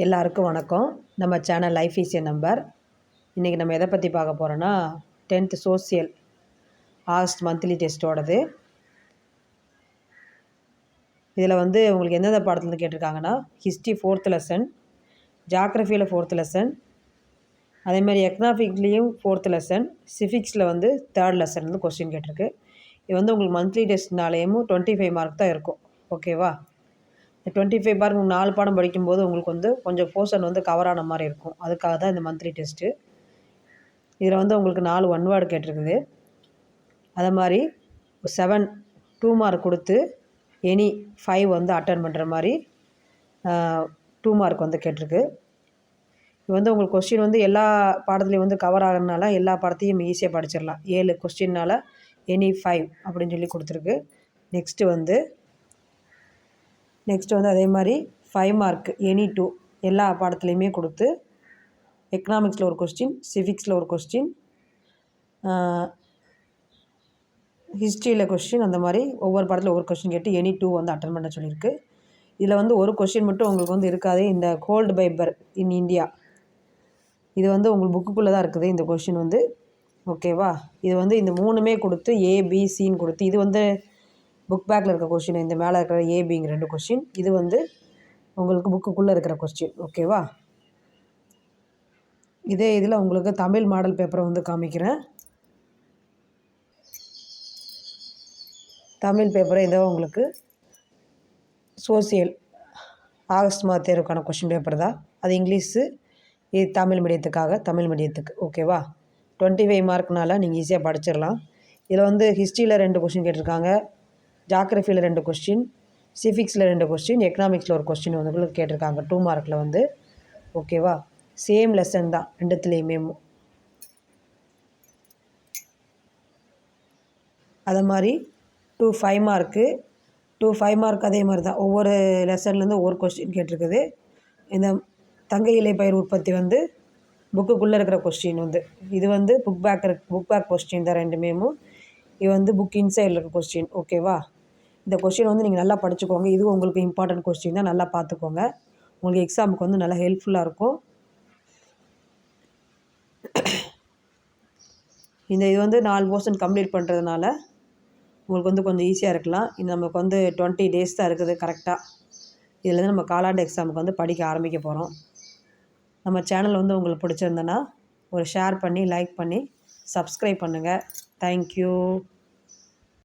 எல்லாருக்கும் வணக்கம். நம்ம channel life is a number. இன்றைக்கி நம்ம எதை பற்றி பார்க்க போகிறோன்னா 10th சோசியல் ஆகஸ்ட் மந்த்லி டெஸ்ட்டோடது. இதில் உங்களுக்கு எந்தெந்த பாடத்துலேருந்து கேட்டிருக்காங்கன்னா, ஹிஸ்ட்ரி 4th லெசன், ஜாக்ரஃபியில் 4th லெசன், அதேமாதிரி எக்கனாமிக்லேயும் 4th லெசன், சிவிக்ஸில் 3rd லெசன் கொஸ்டின் கேட்டிருக்கு. இது உங்களுக்கு மந்த்லி டெஸ்ட்னாலேயும் 25 மார்க் தான் இருக்கும். ஓகேவா? 25 மார்க் 4 பாடம் படிக்கும்போது உங்களுக்கு கொஞ்சம் போர்ஷன் கவர் ஆன மாதிரி இருக்கும். அதுக்காக தான் இந்த மந்த்லி டெஸ்ட்டு. இதில் உங்களுக்கு 4 ஒன் வேர்டு கேட்டிருக்குது. அதை மாதிரி 7 2 மார்க் கொடுத்து எனி 5 அட்டன் பண்ணுற மாதிரி 2 மார்க் கேட்டிருக்கு. இது உங்களுக்கு கொஸ்டின் எல்லா பாடத்துலேயும் கவர் ஆகிறதுனால எல்லா பாடத்தையும் ஈஸியாக படிச்சிடலாம். 7 கொஸ்டின்னால் எனி 5 அப்படின்னு சொல்லி கொடுத்துருக்கு. நெக்ஸ்ட்டு அதே மாதிரி 5 மார்க் எனி 2 எல்லா பாடத்துலேயுமே கொடுத்து எக்கனாமிக்ஸில் ஒரு கொஸ்டின், சிவிக்ஸில் ஒரு கொஸ்டின், ஹிஸ்ட்ரியில் கொஸ்டின், அந்த மாதிரி ஒவ்வொரு பாடத்தில் ஒவ்வொரு கொஸ்டின் கேட்டு எனி 2 அட்டன் பண்ண சொல்லியிருக்கு. இதில் ஒரு கொஸ்டின் மட்டும் உங்களுக்கு இருக்காது. இந்த கோல்டு பைபர் இன் இந்தியா இது உங்களுக்கு புக்குக்குள்ளே தான் இருக்குது. இந்த கொஸ்டின் ஓகேவா? இது இந்த 3மே கொடுத்து ஏபிசின்னு கொடுத்து இது புக் பேக்கில் இருக்கிற கொஸ்டின். இந்த மேலே இருக்கிற ஏபிங்கிற 2 கொஸ்டின். இது உங்களுக்கு புக்குக்குள்ளே இருக்கிற கொஸ்டின். ஓகேவா? இதே இதில் உங்களுக்கு தமிழ் மாடல் பேப்பரை காமிக்கிறேன். தமிழ் பேப்பரை இதோ உங்களுக்கு சோசியல் ஆகஸ்ட் மாத தேர்வுக்கான கொஸ்டின் பேப்பர் தான். அது இங்கிலீஷு, இது தமிழ் மீடியத்துக்கு. ஓகேவா? 25 மார்க்னால நீங்கள் ஈஸியாக படிச்சிடலாம். இதில் ஹிஸ்ட்ரியில் 2 கொஸ்டின் கேட்டிருக்காங்க, ஜாக்ரஃபியில் 2 கொஸ்டின், சிவிக்ஸில் 2 கொஸ்டின், எக்கனாமிக்ஸில் ஒரு கொஸ்டின் கேட்டிருக்காங்க 2 மார்க்கில் ஓகேவா? சேம் லெசன் தான் 2த்துலேயுமே. அதை மாதிரி 5 மார்க்கு 5 மார்க் அதே மாதிரி தான். ஒவ்வொரு லெசன்லேருந்து ஒவ்வொரு கொஸ்டின் கேட்டிருக்குது. இந்த தங்க இலை பயிர் உற்பத்தி புக்குக்குள்ளே இருக்கிற கொஸ்டின் இது புக் பேக் கொஸ்டின் தான் 2மே. இது புக் இன்சைடில் இருக்கிற கொஸ்டின். ஓகேவா? இந்த கொஸ்டின் நீங்கள் நல்லா படிச்சுக்கோங்க. இது உங்களுக்கு இம்பார்ட்டன்ட் கொஸ்டின் தான். நல்லா பார்த்துக்கோங்க. உங்களுக்கு எக்ஸாமுக்கு நல்லா ஹெல்ப்ஃபுல்லாக இருக்கும். இது 4 போர்ஷன் கம்ப்ளீட் பண்ணுறதுனால உங்களுக்கு கொஞ்சம் ஈஸியாக இருக்கலாம். இது நமக்கு 20 டேஸ் தான் இருக்குது கரெக்டாக. இதில் நம்ம காலாண்டு எக்ஸாமுக்கு படிக்க ஆரம்பிக்க போகிறோம். நம்ம சேனல் உங்களுக்கு பிடிச்சிருந்தனா ஒரு ஷேர் பண்ணி, லைக் பண்ணி, சப்ஸ்கிரைப் பண்ணுங்கள். தேங்க்யூ.